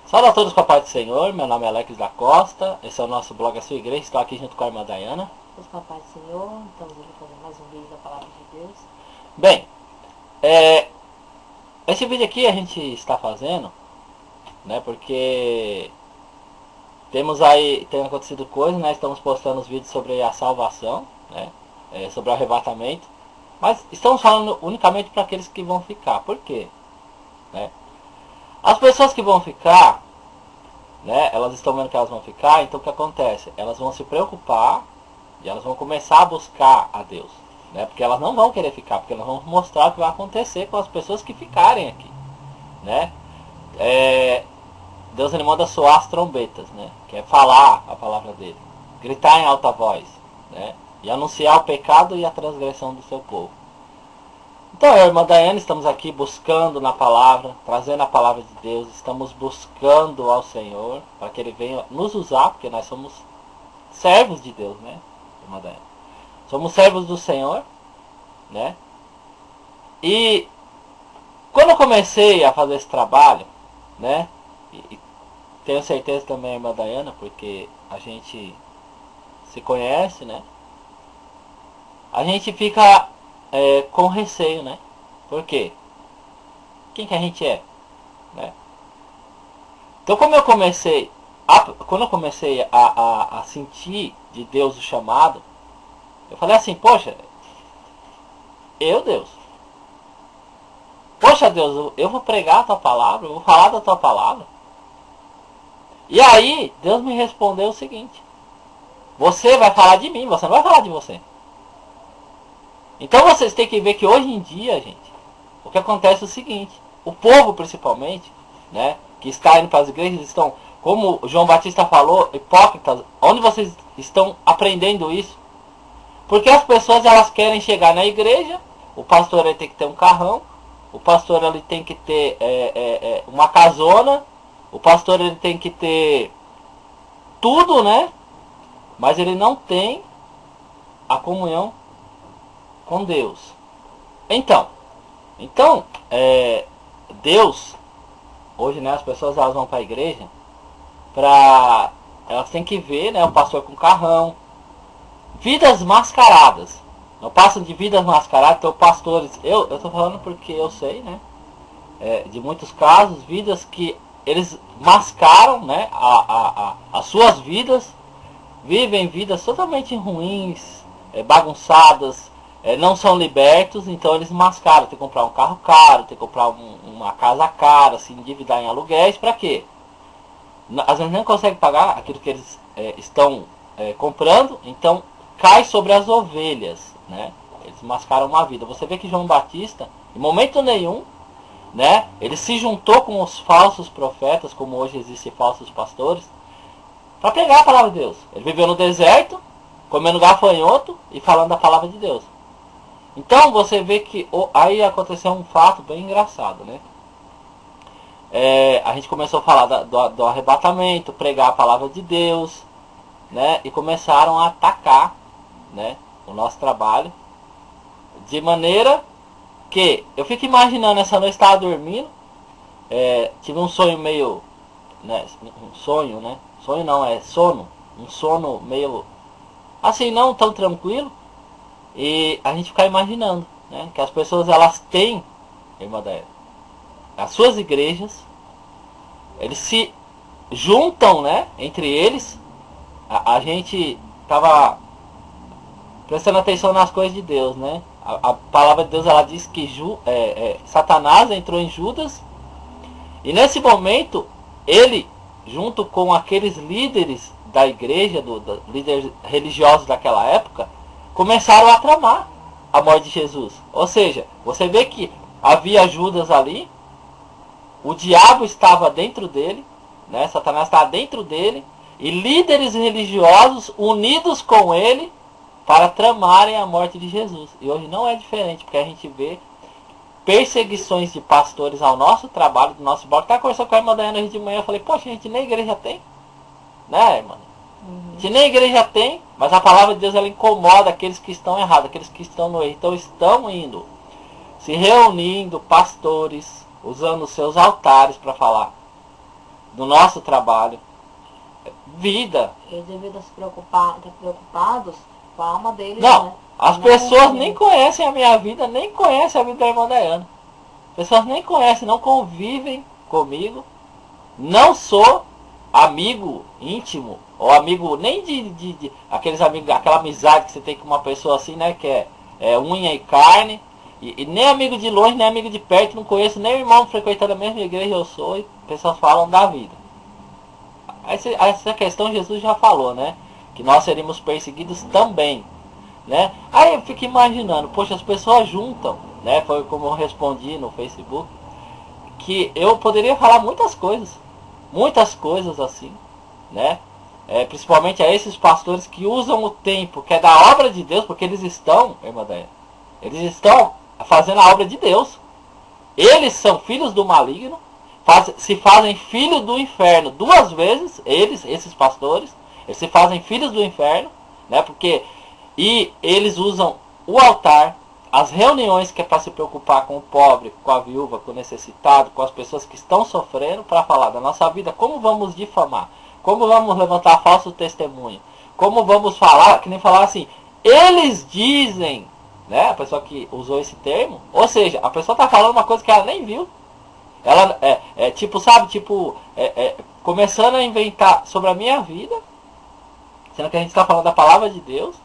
Salve a todos com a paz do Senhor, meu nome é Alex da Costa, esse é o nosso blog A Sua Igreja, estou aqui junto com a irmã Dayana. Todos com a paz do Senhor, estamos aqui fazendo mais um vídeo da Palavra de Deus. Bem, esse vídeo aqui a gente está fazendo, né, porque tem acontecido coisas, né, estamos postando os vídeos sobre a salvação, né, sobre o arrebatamento, mas estamos falando unicamente para aqueles que vão ficar. Por quê? Né? As pessoas que vão ficar, né, elas estão vendo que elas vão ficar, então o que acontece? Elas vão se preocupar e elas vão começar a buscar a Deus, né, porque elas não vão querer ficar, porque elas vão mostrar o que vai acontecer com as pessoas que ficarem aqui, né? Deus, ele manda soar as trombetas, né, que é falar a palavra dele, gritar em alta voz, né, e anunciar o pecado e a transgressão do seu povo. Então, eu e a irmã Dayana estamos aqui buscando na palavra, trazendo a palavra de Deus, estamos buscando ao Senhor para que Ele venha nos usar, porque nós somos servos de Deus, né, irmã Dayana? Somos servos do Senhor, né? E quando eu comecei a fazer esse trabalho, né, e tenho certeza também, irmã Dayana, porque a gente se conhece, né, a gente fica com receio, né? Por quê? Quem que a gente é? Né? Então, quando eu comecei a sentir de Deus o chamado, eu falei assim, poxa, Deus, poxa Deus, eu vou pregar a tua palavra, eu vou falar da tua palavra. E aí, Deus me respondeu o seguinte: você vai falar de mim, você não vai falar de você. Então vocês têm que ver que hoje em dia, gente, o que acontece é o seguinte: o povo principalmente, né, que está indo para as igrejas, estão, como João Batista falou, hipócritas. Onde vocês estão aprendendo isso? Porque as pessoas, elas querem chegar na igreja, o pastor ele tem que ter um carrão, o pastor ele tem que ter uma casona, o pastor ele tem que ter tudo, né? Mas ele não tem a comunhão com Deus. Então, Deus, hoje, né, as pessoas, elas vão para a igreja, elas têm que ver, né, o pastor com carrão, vidas mascaradas, não passam de vidas mascaradas. Então, pastores, eu estou falando porque eu sei, né, de muitos casos, vidas que eles mascaram, né, as suas vidas, vivem vidas totalmente ruins, bagunçadas, não são libertos. Então eles mascaram, tem que comprar um carro caro, tem que comprar uma casa cara, se endividar em aluguéis. Para quê? Às vezes não conseguem pagar aquilo que eles estão comprando, então cai sobre as ovelhas, né? Eles mascaram uma vida. Você vê que João Batista, em momento nenhum, né, ele se juntou com os falsos profetas, como hoje existem falsos pastores, para pregar a palavra de Deus. Ele viveu no deserto, comendo gafanhoto e falando da palavra de Deus. Então você vê que aí aconteceu um fato bem engraçado, né? A gente começou a falar do arrebatamento, pregar a palavra de Deus, né? E começaram a atacar, né, o nosso trabalho, de maneira que eu fico imaginando, essa noite eu estava dormindo, tive um sonho meio, né, um sonho, né? Sonho não, é sono, um sono meio assim, não tão tranquilo. E a gente fica imaginando, né, que as pessoas, elas têm, irmã Daé, as suas igrejas, eles se juntam, né, entre eles. A gente estava prestando atenção nas coisas de Deus, né? A palavra de Deus, ela diz que Satanás entrou em Judas, e nesse momento ele, junto com aqueles líderes da igreja, líderes religiosos daquela época, começaram a tramar a morte de Jesus. Ou seja, você vê que havia Judas ali, o diabo estava dentro dele, né? Satanás estava dentro dele, e líderes religiosos unidos com ele para tramarem a morte de Jesus. E hoje não é diferente, porque a gente vê perseguições de pastores ao nosso trabalho, do nosso bloco. Estava conversando com a irmã Dayana hoje de manhã, eu falei, poxa, a gente nem igreja tem, né, irmã? A gente nem igreja tem, mas a palavra de Deus, ela incomoda aqueles que estão errados, aqueles que estão no erro. Então estão indo, se reunindo, pastores, usando os seus altares para falar do nosso trabalho. Vida. Eles deveriam se preocupar, estar preocupados com a alma deles, Não, né? as pessoas nem conhecem a minha vida, nem conhecem a vida da irmã Dayana. As pessoas nem conhecem, não convivem comigo. Não sou amigo íntimo, ou amigo nem de aqueles amigos, aquela amizade que você tem com uma pessoa assim, né? Que é unha e carne. E nem amigo de longe, nem amigo de perto, não conheço nem irmão frequentando a mesma igreja eu sou, e pessoas falam da vida. Essa questão Jesus já falou, né? Que nós seríamos perseguidos também, né? Aí eu fico imaginando, poxa, as pessoas juntam, né? Foi como eu respondi no Facebook, que eu poderia falar muitas coisas assim, né? Principalmente a esses pastores que usam o tempo, que é da obra de Deus, porque eles estão, irmã Dayana, eles estão fazendo a obra de Deus. Eles são filhos do maligno, se fazem filhos do inferno duas vezes. Esses pastores, eles se fazem filhos do inferno, né? E eles usam o altar, as reuniões que é para se preocupar com o pobre, com a viúva, com o necessitado, com as pessoas que estão sofrendo, para falar da nossa vida, como vamos difamar, como vamos levantar falso testemunho, como vamos falar, que nem falar assim, eles dizem, né? A pessoa que usou esse termo, ou seja, a pessoa está falando uma coisa que ela nem viu. Ela começando a inventar sobre a minha vida, sendo que a gente está falando da palavra de Deus,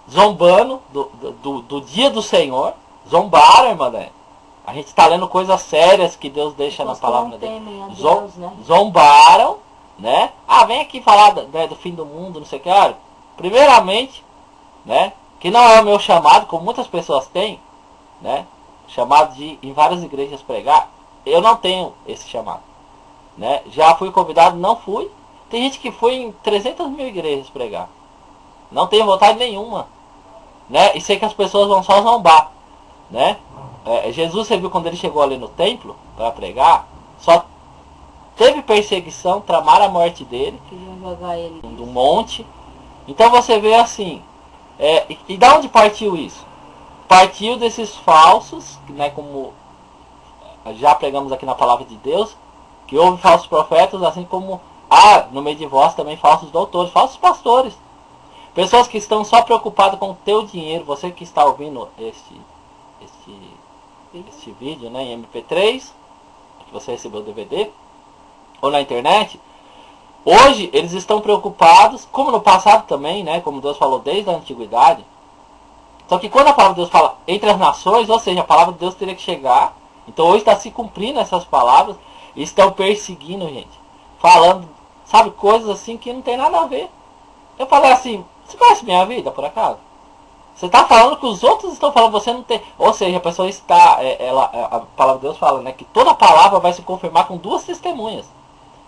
zombando do dia do Senhor. Zombaram, irmã Dayana. A gente está lendo coisas sérias que Deus deixa na palavra dele. Zombaram, né? Vem aqui falar do fim do mundo, não sei o que. Olha, primeiramente, né? Que não é o meu chamado, como muitas pessoas têm, né? Chamado de ir em várias igrejas pregar. Eu não tenho esse chamado, né? Já fui convidado, não fui. Tem gente que foi em 300 mil igrejas pregar. Não tenho vontade nenhuma, né? E sei que as pessoas vão só zombar, né? Jesus, você viu quando ele chegou ali no templo para pregar, só teve perseguição, tramaram a morte dele, queriam jogar ele do monte. Então você vê assim, e da onde partiu isso? Partiu desses falsos, né, como já pregamos aqui na palavra de Deus, que houve falsos profetas, assim como há no meio de vós também falsos doutores, falsos pastores. Pessoas que estão só preocupadas com o teu dinheiro. Você que está ouvindo este vídeo, né, em MP3, que você recebeu o DVD, ou na internet, hoje eles estão preocupados, como no passado também, né, como Deus falou desde a antiguidade. Só que quando a palavra de Deus fala entre as nações, ou seja, a palavra de Deus teria que chegar. Então hoje está se cumprindo essas palavras. E estão perseguindo, gente. Falando, sabe, coisas assim que não tem nada a ver. Eu falei assim, você conhece minha vida, por acaso? Você está falando que os outros estão falando, você não tem. Ou seja, a pessoa está, a palavra de Deus fala, né, que toda palavra vai se confirmar com duas testemunhas.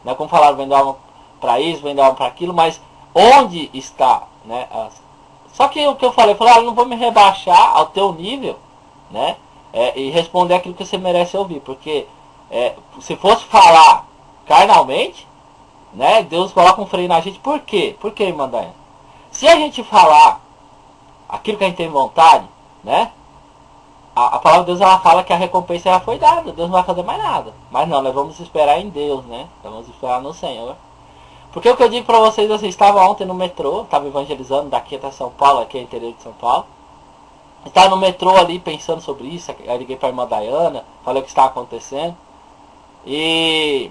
Né, como falaram, vem dar uma para isso, vem dar uma para aquilo, mas onde está, né, só que o que eu falei, eu não vou me rebaixar ao teu nível, né? E responder aquilo que você merece ouvir. Porque se fosse falar carnalmente, né? Deus coloca um freio na gente. Por quê? Por quê, irmã Dayana? Se a gente falar aquilo que a gente tem vontade, né? A palavra de Deus, ela fala que a recompensa já foi dada. Deus não vai fazer mais nada. Mas não, nós vamos esperar em Deus, né? Nós vamos esperar no Senhor. Porque o que eu digo para vocês, eu estava ontem no metrô, estava evangelizando daqui até São Paulo, aqui é o interior de São Paulo. Estava no metrô ali pensando sobre isso, aí liguei para a irmã Dayana, falei o que estava acontecendo. E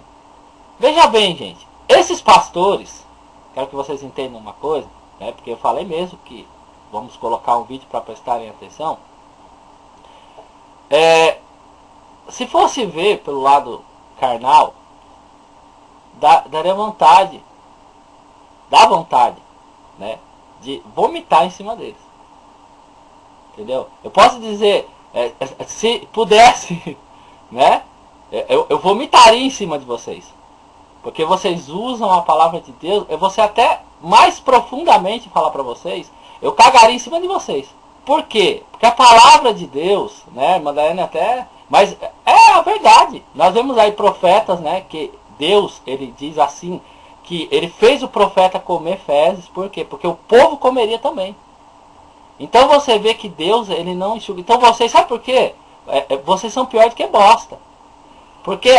veja bem, gente, esses pastores, quero que vocês entendam uma coisa, né, porque eu falei mesmo que vamos colocar um vídeo para prestarem atenção. Se fosse ver pelo lado carnal, daria vontade, dá vontade, né, de vomitar em cima deles. Entendeu? Eu posso dizer, se pudesse, né, eu vomitaria em cima de vocês. Porque vocês usam a palavra de Deus, eu vou ser até mais profundamente falar para vocês, eu cagaria em cima de vocês. Por quê? Porque a palavra de Deus, né, Madalena até, mas é a verdade. Nós vemos aí profetas, né, que Deus, ele diz assim, que ele fez o profeta comer fezes. Por quê? Porque o povo comeria também. Então você vê que Deus, ele não enxuga. Então vocês, sabe por quê? Vocês são pior do que bosta. Porque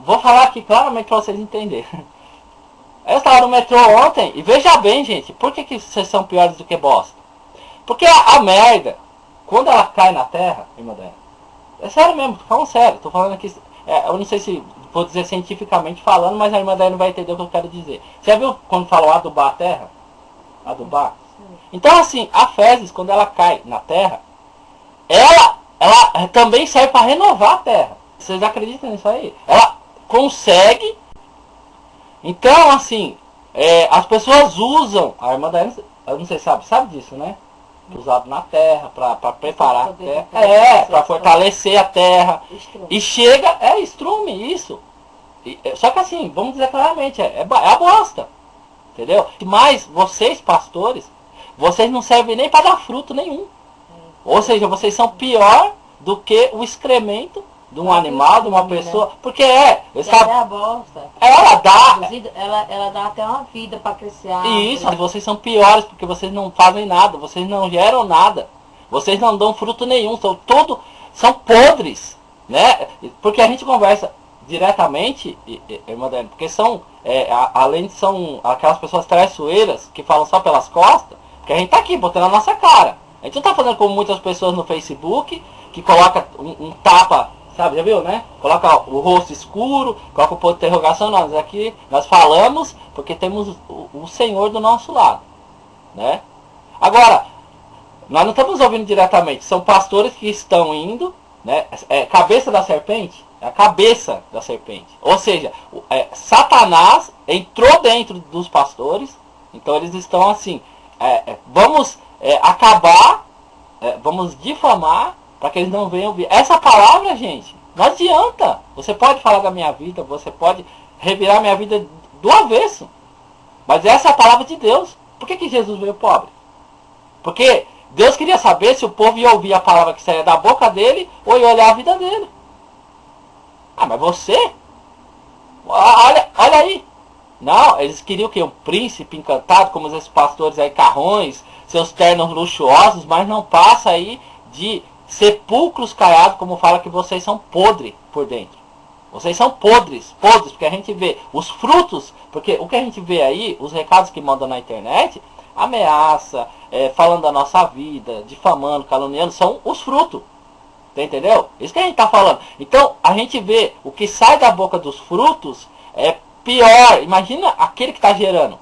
vou falar aqui claramente para vocês entenderem. Eu estava no metrô ontem e veja bem, gente, por que vocês são piores do que bosta? Porque a merda, quando ela cai na terra, irmã Daiane, é sério mesmo, tô falando sério, tô falando aqui, eu não sei se vou dizer cientificamente falando, mas a irmã Daiane vai entender o que eu quero dizer. Você já viu quando falam adubar a terra? Adubar? Então assim, a fezes, quando ela cai na terra, ela também serve para renovar a terra. Vocês acreditam nisso aí? Ela consegue. Então, assim, as pessoas usam, a irmã Daiane, eu não sei se sabe disso, né? Usado na terra, para preparar a terra. Para fortalecer a terra. E chega, estrume, isso. Só que assim, vamos dizer claramente, é a bosta. Entendeu? Mas vocês, pastores, vocês não servem nem para dar fruto nenhum. Ou seja, vocês são pior do que o excremento de um animal, de uma pessoa. Porque é a bosta. Ela dá até uma vida para crescer. Isso, vocês são piores porque vocês não fazem nada, vocês não geram nada. Vocês não dão fruto nenhum, são podres, né? Porque a gente conversa diretamente, irmã Daiane, porque são aquelas pessoas traiçoeiras que falam só pelas costas, porque a gente tá aqui botando a nossa cara. A gente não tá fazendo como muitas pessoas no Facebook, que coloca um tapa, sabe, já viu, né? Coloca o rosto escuro, coloca o ponto de interrogação, nós falamos porque temos o Senhor do nosso lado, né? Agora, nós não estamos ouvindo diretamente, são pastores que estão indo, né? Cabeça da serpente, é a cabeça da serpente. Ou seja, Satanás entrou dentro dos pastores, então eles estão assim, vamos acabar, vamos difamar para que eles não venham ouvir. Essa palavra, gente, não adianta. Você pode falar da minha vida, você pode revirar minha vida do avesso. Mas essa é a palavra de Deus. Por que Jesus veio pobre? Porque Deus queria saber se o povo ia ouvir a palavra que saía da boca dele ou ia olhar a vida dele. Ah, mas você? Olha aí. Não, eles queriam que um príncipe encantado, como esses pastores aí, carrões, seus ternos luxuosos, mas não passa aí de sepulcros caiados, como fala que vocês são podres por dentro. Vocês são podres, porque a gente vê os frutos, porque o que a gente vê aí, os recados que mandam na internet, ameaça, falando da nossa vida, difamando, caluniando, são os frutos. Entendeu? Isso que a gente está falando. Então, a gente vê o que sai da boca dos frutos é pior. Imagina aquele que está gerando.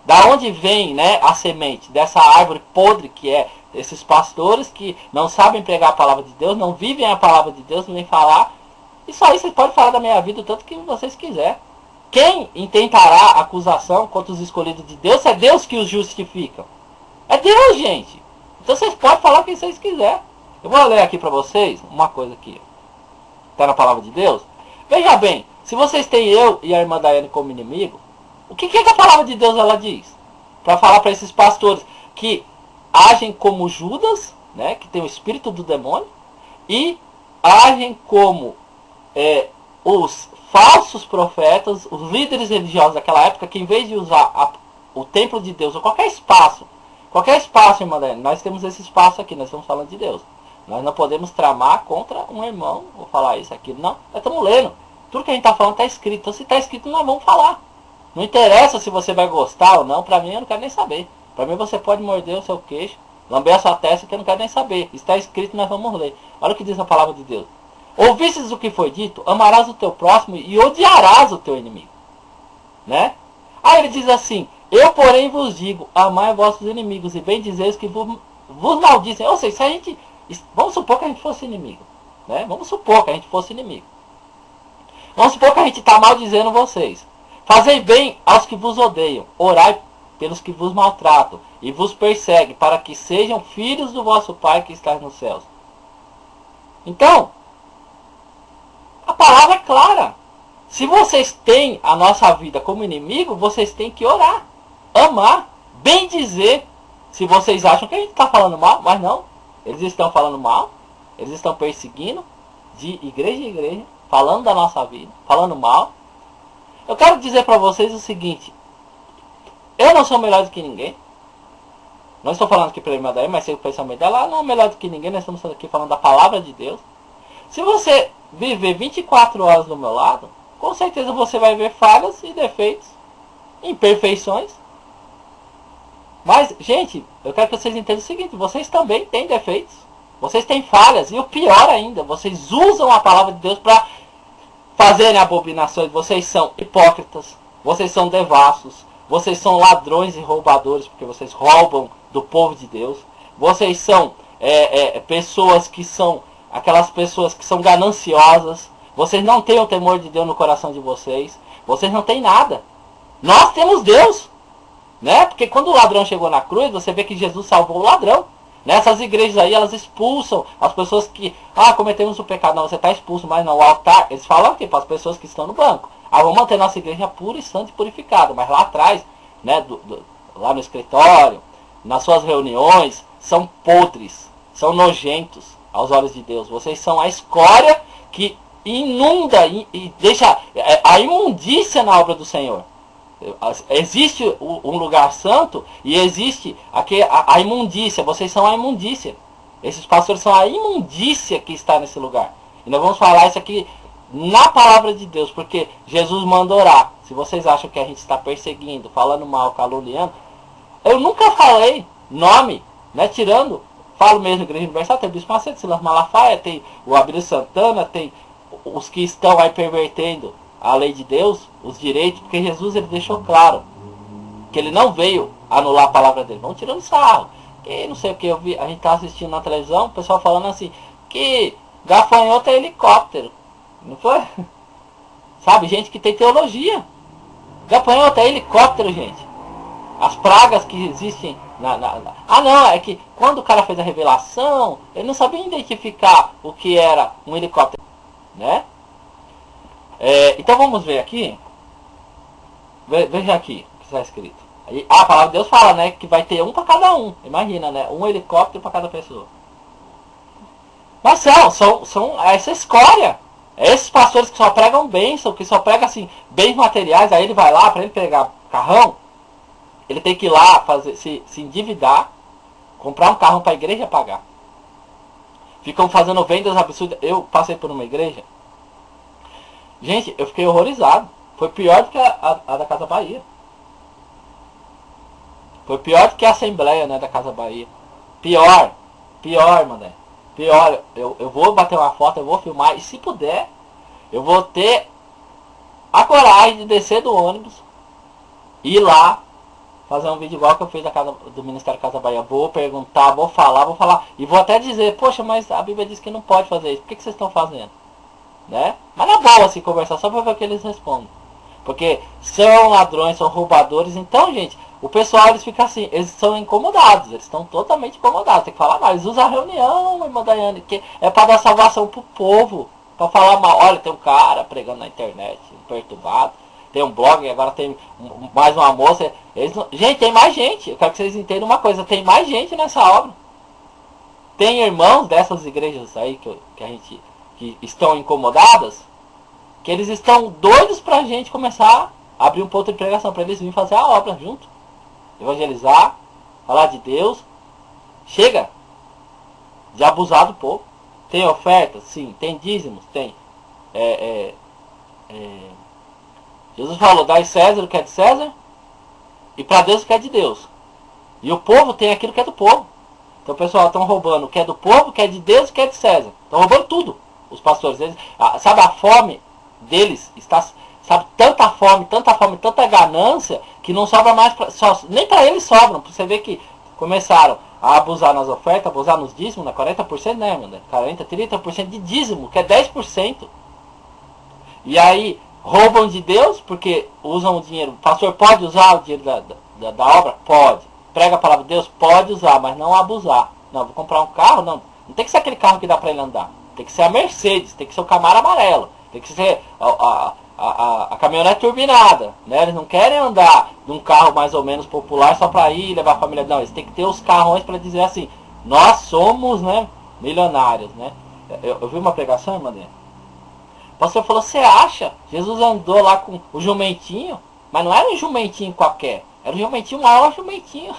Da onde vem, né, a semente dessa árvore podre que é esses pastores que não sabem pregar a palavra de Deus, não vivem a palavra de Deus, nem falar. Isso aí vocês podem falar da minha vida o tanto que vocês quiserem. Quem intentará acusação contra os escolhidos de Deus é Deus que os justifica. É Deus, gente. Então vocês podem falar o que vocês quiserem. Eu vou ler aqui para vocês uma coisa aqui. Está na palavra de Deus. Veja bem, se vocês têm eu e a irmã Daiane como inimigo, o que a palavra de Deus ela diz? Para falar para esses pastores que agem como Judas, né, que tem o espírito do demônio, e agem como os falsos profetas, os líderes religiosos daquela época, que em vez de usar o templo de Deus, ou qualquer espaço, irmã Daiane, nós temos esse espaço aqui, nós estamos falando de Deus. Nós não podemos tramar contra um irmão, ou falar isso, aquilo, não. Nós estamos lendo. Tudo que a gente está falando está escrito. Então se está escrito, nós vamos falar. Não interessa se você vai gostar ou não, para mim eu não quero nem saber. Para mim você pode morder o seu queixo, lamber a sua testa, que eu não quero nem saber. Está escrito, nós vamos ler. Olha o que diz a palavra de Deus. Ouvistes o que foi dito, amarás o teu próximo e odiarás o teu inimigo. Né? Aí ele diz assim, eu porém vos digo, amai vossos inimigos e bendizeis que vos maldizem. Ou seja, se a gente, vamos supor que a gente fosse inimigo. Né? Vamos supor que a gente fosse inimigo. Vamos supor que a gente está maldizendo vocês. Fazei bem aos que vos odeiam, orai pelos que vos maltratam e vos perseguem, para que sejam filhos do vosso Pai que está nos céus. Então, a palavra é clara. Se vocês têm a nossa vida como inimigo, vocês têm que orar, amar, bem dizer. Se vocês acham que a gente está falando mal, mas não. Eles estão falando mal, eles estão perseguindo, de igreja em igreja, falando da nossa vida, falando mal. Eu quero dizer para vocês o seguinte, eu não sou melhor do que ninguém. Não estou falando aqui para a irmã Daiane, mas sei o pensamento dela, não é melhor do que ninguém, nós estamos aqui falando da palavra de Deus. Se você viver 24 horas do meu lado, com certeza você vai ver falhas e defeitos, imperfeições. Mas, gente, eu quero que vocês entendam o seguinte, vocês também têm defeitos, vocês têm falhas, e o pior ainda, vocês usam a palavra de Deus para fazerem abominações, vocês são hipócritas, vocês são devassos, vocês são ladrões e roubadores, porque vocês roubam do povo de Deus, vocês são pessoas que são, aquelas pessoas que são gananciosas, vocês não têm o temor de Deus no coração de vocês, vocês não têm nada, nós temos Deus, né? Porque quando o ladrão chegou na cruz, você vê que Jesus salvou o ladrão. Nessas igrejas aí, elas expulsam as pessoas que, cometemos o pecado, não, você está expulso, mas não, o altar, eles falam aqui para as pessoas que estão no banco, vamos manter nossa igreja pura e santa e purificada, mas lá atrás, né, lá no escritório, nas suas reuniões, são podres, são nojentos aos olhos de Deus, vocês são a escória que inunda e deixa a imundícia na obra do Senhor. Existe um lugar santo e existe a imundícia. Vocês são a imundícia. Esses pastores são a imundícia que está nesse lugar. E nós vamos falar isso aqui na palavra de Deus, porque Jesus manda orar. Se vocês acham que a gente está perseguindo, falando mal, caluniando, eu nunca falei nome, né? Falo mesmo Igreja Universal, tem o Bispo Macedo, Silas Malafaia, tem o Abílio Santana, tem os que estão aí pervertendo a lei de Deus, os direitos, porque Jesus ele deixou claro que ele não veio anular a palavra dele. Vão tirando sarro. Que não sei o que, a gente tá assistindo na televisão, o pessoal falando assim, que gafanhoto é helicóptero. Não foi? Sabe, gente que tem teologia. Gafanhoto é helicóptero, gente. As pragas que existem não, é que quando o cara fez a revelação, ele não sabia identificar o que era um helicóptero, né? Então vamos ver aqui. Veja aqui o que está escrito. A palavra de Deus fala, né, que vai ter um para cada um. Imagina, né, um helicóptero para cada pessoa. Mas são essa escória. Esses pastores que só pregam bênção, que só pregam assim, bens materiais. Aí ele vai lá, para ele pegar carrão, ele tem que ir lá se endividar, comprar um carro para a igreja pagar. Ficam fazendo vendas absurdas. Eu passei por uma igreja. Gente, eu fiquei horrorizado. Foi pior do que a da Casa Bahia. Foi pior do que a Assembleia, né, da Casa Bahia. Pior, mano. Pior. Eu vou bater uma foto, eu vou filmar. E se puder, eu vou ter a coragem de descer do ônibus, ir lá, fazer um vídeo igual que eu fiz do Ministério Casa Bahia. Vou perguntar, vou falar. E vou até dizer, poxa, mas a Bíblia diz que não pode fazer isso. Por que vocês estão fazendo? Né? Mas não é bom assim conversar só para ver o que eles respondem. Porque são ladrões, são roubadores. Então, gente, o pessoal eles ficam assim, eles são incomodados, eles estão totalmente incomodados. Tem que falar mais, usa a reunião, irmã Daiane, que é para dar salvação pro povo. Para falar mal, olha, tem um cara pregando na internet, perturbado. Tem um blog, agora tem mais uma moça. Gente, tem mais gente. Eu quero que vocês entendam uma coisa, tem mais gente nessa obra. Tem irmãos dessas igrejas aí que estão incomodadas, que eles estão doidos pra gente começar a abrir um ponto de pregação, para eles virem fazer a obra junto, evangelizar, falar de Deus. Chega de abusar do povo. Tem ofertas? Sim. Tem dízimos? Tem. Jesus falou, dai César o que é de César e para Deus o que é de Deus. E o povo tem aquilo que é do povo. Então o pessoal estão roubando o que é do povo, o que é de Deus e o que é de César. Estão roubando tudo. Os pastores, sabe, a fome deles está, sabe, tanta fome, tanta ganância, que não sobra mais, nem para eles sobram. Você vê que começaram a abusar nas ofertas, abusar nos dízimos, né, 40%, né, mano? 40%, 30% de dízimo, que é 10%. E aí roubam de Deus, porque usam o dinheiro. O pastor pode usar o dinheiro da obra? Pode. Prega a palavra de Deus? Pode usar, mas não abusar. Não, vou comprar um carro? Não tem que ser aquele carro que dá para ele andar. Tem que ser a Mercedes, tem que ser o Camaro amarelo, tem que ser a caminhonete turbinada, né? Eles não querem andar de um carro mais ou menos popular só para ir levar a família. Não, eles têm que ter os carrões para dizer assim, nós somos, né, milionários, né? Eu vi uma pregação, irmã dele. O pastor falou, você acha? Jesus andou lá com o jumentinho, mas não era um jumentinho qualquer, era um jumentinho, o maior jumentinho.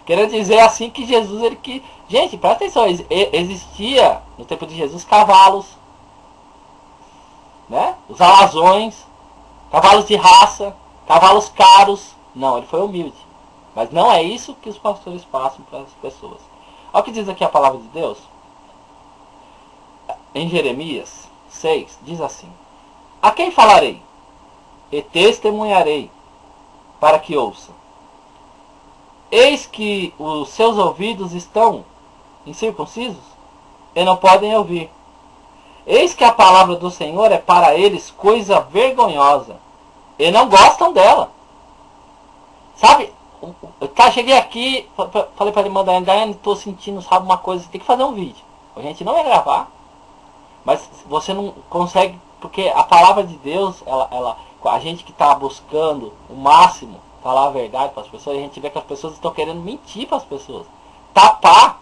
Querendo dizer assim que Jesus, ele que... Gente, presta atenção, existia no tempo de Jesus cavalos, né? Os alazões, cavalos de raça, cavalos caros. Não, ele foi humilde. Mas não é isso que os pastores passam para as pessoas. Olha o que diz aqui a palavra de Deus. Em Jeremias 6, diz assim: a quem falarei? E testemunharei, para que ouça. Eis que os seus ouvidos estão incircuncisos, e não podem ouvir. Eis que a palavra do Senhor é para eles coisa vergonhosa, e não gostam dela. Sabe, cheguei aqui, falei para ele, mandar, Daiane, estou sentindo, sabe, uma coisa, tem que fazer um vídeo. A gente não ia gravar, mas você não consegue, porque a palavra de Deus, a gente que está buscando o máximo, falar a verdade para as pessoas, a gente vê que as pessoas estão querendo mentir para as pessoas. Tapar,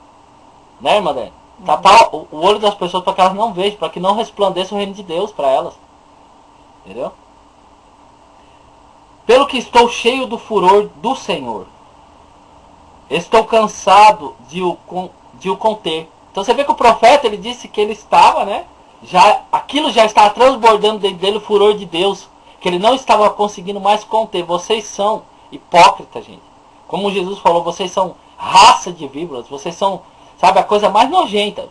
né, irmã Daiane? Tapar o olho das pessoas para que elas não vejam, para que não resplandeça o reino de Deus para elas. Entendeu? Pelo que estou cheio do furor do Senhor. Estou cansado de o conter. Então você vê que o profeta, ele disse que ele estava, né? Aquilo já estava transbordando dentro dele o furor de Deus. Que ele não estava conseguindo mais conter. Vocês são hipócritas, gente. Como Jesus falou, vocês são raça de víboras. Vocês são, sabe, a coisa mais nojenta.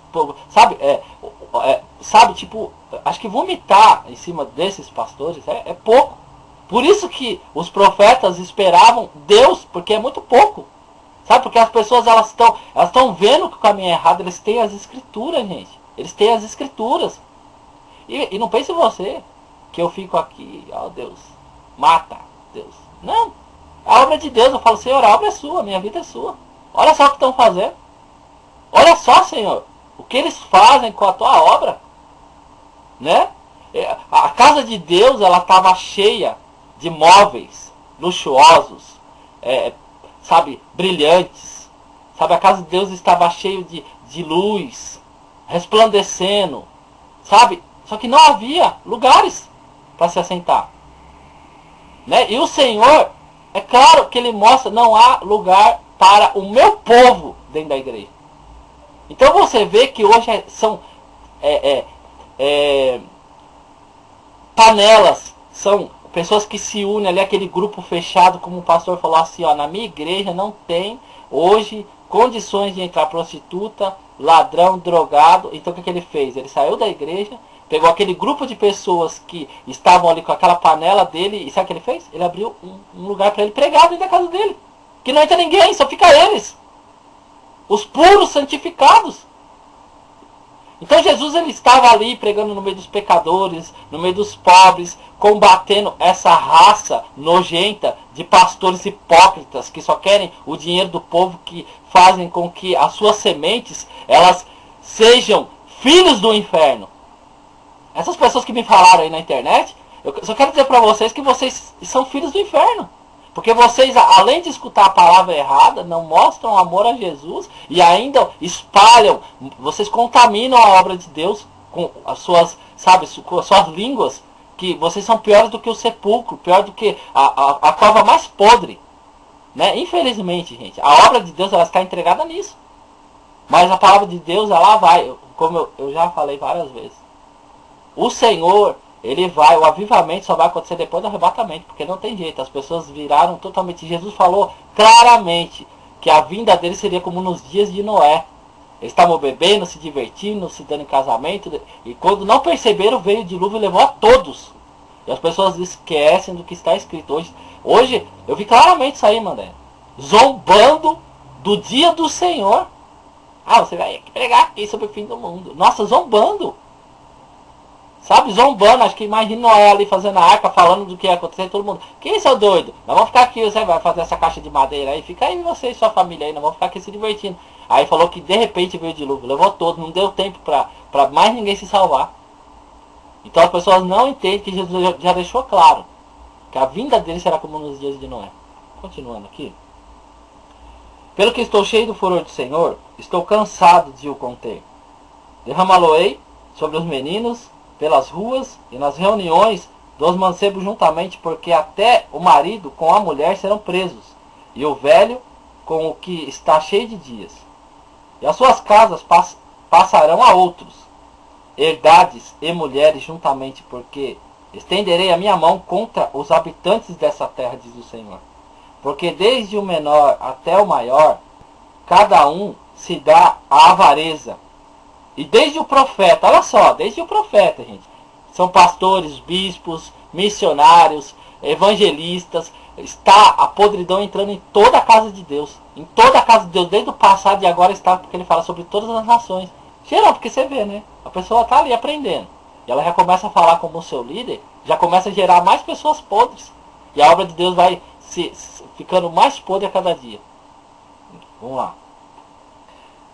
Sabe, tipo, acho que vomitar em cima desses pastores é pouco. Por isso que os profetas esperavam Deus, porque é muito pouco. Sabe, porque as pessoas elas estão vendo que o caminho é errado, eles têm as escrituras, gente. Eles têm as escrituras. E não pense você que eu fico aqui, ó Deus, mata Deus. Não, a obra é de Deus. Eu falo, Senhor, a obra é sua, a minha vida é sua. Olha só o que estão fazendo. Olha só, Senhor, o que eles fazem com a tua obra. Né? A casa de Deus, ela estava cheia de móveis luxuosos, sabe, brilhantes. Sabe, a casa de Deus estava cheia de luz, resplandecendo. Sabe, só que não havia lugares para se assentar. Né? E o Senhor, é claro que Ele mostra, não há lugar para o meu povo dentro da igreja. Então você vê que hoje são panelas, são pessoas que se unem ali, aquele grupo fechado, como o pastor falou assim, ó, na minha igreja não tem hoje condições de entrar prostituta, ladrão, drogado. Então o que ele fez? Ele saiu da igreja, pegou aquele grupo de pessoas que estavam ali com aquela panela dele, e sabe o que ele fez? Ele abriu um lugar para ele pregar dentro da casa dele, que não entra ninguém, só fica eles, os puros santificados. Então Jesus, ele estava ali pregando no meio dos pecadores, no meio dos pobres, combatendo essa raça nojenta de pastores hipócritas que só querem o dinheiro do povo, que fazem com que as suas sementes elas sejam filhos do inferno. Essas pessoas que me falaram aí na internet, eu só quero dizer para vocês que vocês são filhos do inferno. Porque vocês, além de escutar a palavra errada, não mostram amor a Jesus e ainda espalham, vocês contaminam a obra de Deus com as suas, sabe, com as suas línguas, que vocês são piores do que o sepulcro, pior do que a cova mais podre. Né? Infelizmente, gente, a obra de Deus ela está entregada nisso. Mas a palavra de Deus, ela vai, como eu já falei várias vezes. O Senhor, ele vai, o avivamento só vai acontecer depois do arrebatamento, porque não tem jeito, as pessoas viraram totalmente. Jesus falou claramente que a vinda dele seria como nos dias de Noé. Eles estavam bebendo, se divertindo, se dando em casamento, e quando não perceberam, veio o dilúvio e levou a todos. E as pessoas esquecem do que está escrito hoje. Eu vi claramente isso aí, Mandé, zombando do dia do Senhor. Ah, você vai pregar aqui sobre o fim do mundo. Nossa, zombando. Sabe, zombando, acho que imagina Noé ali fazendo a arca, falando do que ia acontecer, todo mundo. Quem é seu doido? Nós vamos ficar aqui, você vai fazer essa caixa de madeira aí, fica aí você e sua família aí, nós vamos ficar aqui se divertindo. Aí falou que de repente veio o dilúvio, levou todo, não deu tempo pra mais ninguém se salvar. Então as pessoas não entendem que Jesus já deixou claro que a vinda dele será como nos dias de Noé. Continuando aqui. Pelo que estou cheio do furor do Senhor, estou cansado de o conter. Derramá-lo-ei sobre os meninos, pelas ruas e nas reuniões dos mancebos juntamente, porque até o marido com a mulher serão presos, e o velho com o que está cheio de dias. E as suas casas passarão a outros, herdades e mulheres juntamente, porque Estenderei a minha mão contra os habitantes dessa terra, diz o Senhor. Porque desde o menor até o maior, cada um se dá à avareza. E desde o profeta, olha só, desde o profeta, gente. São pastores, bispos, missionários, evangelistas. Está a podridão entrando em toda a casa de Deus. Em toda a casa de Deus, desde o passado e agora está, porque ele fala sobre todas as nações. Geral, porque você vê, né? A pessoa está ali aprendendo. E ela já começa a falar como o seu líder, já começa a gerar mais pessoas podres. E a obra de Deus vai ficando mais podre a cada dia. Vamos lá.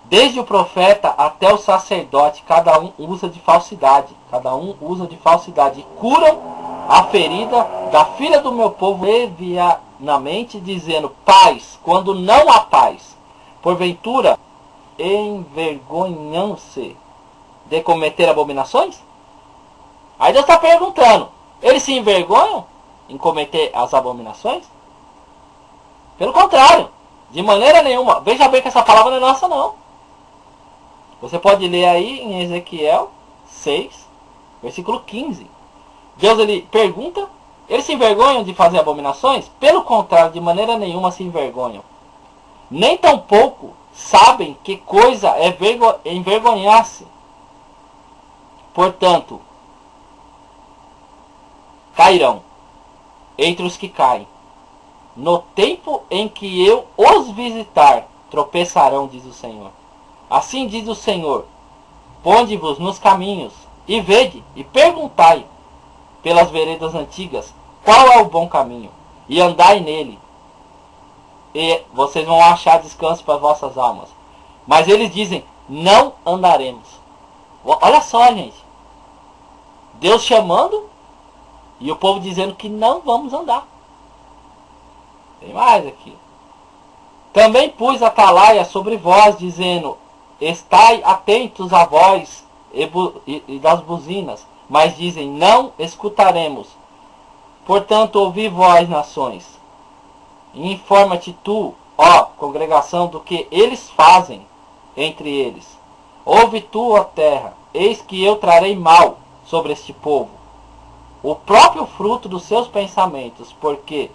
Desde o profeta até o sacerdote, cada um usa de falsidade. Cada um usa de falsidade. E curam a ferida da filha do meu povo levianamente, dizendo paz, quando não há paz. Porventura, envergonham-se de cometer abominações? Aí Deus está perguntando, eles se envergonham em cometer as abominações? Pelo contrário, de maneira nenhuma. Veja bem que essa palavra não é nossa, não. Você pode ler aí em Ezequiel 6, versículo 15. Deus ele pergunta, eles se envergonham de fazer abominações? Pelo contrário, de maneira nenhuma se envergonham. Nem tampouco sabem que coisa é envergonhar-se. Portanto, cairão entre os que caem. No tempo em que eu os visitar, tropeçarão, diz o Senhor. Assim diz o Senhor, ponde-vos nos caminhos, e vede, e perguntai pelas veredas antigas, qual é o bom caminho, e andai nele, e vocês vão achar descanso para vossas almas. Mas eles dizem, não andaremos. Olha só, gente. Deus chamando, e o povo dizendo que não vamos andar. Tem mais aqui. Também pus atalaia sobre vós, dizendo, estai atentos à voz e das buzinas, mas dizem, não escutaremos. Portanto, ouvi vós, nações, e informa-te tu, ó congregação, do que eles fazem entre eles. Ouve tu, ó terra, eis que eu trarei mal sobre este povo, o próprio fruto dos seus pensamentos, porque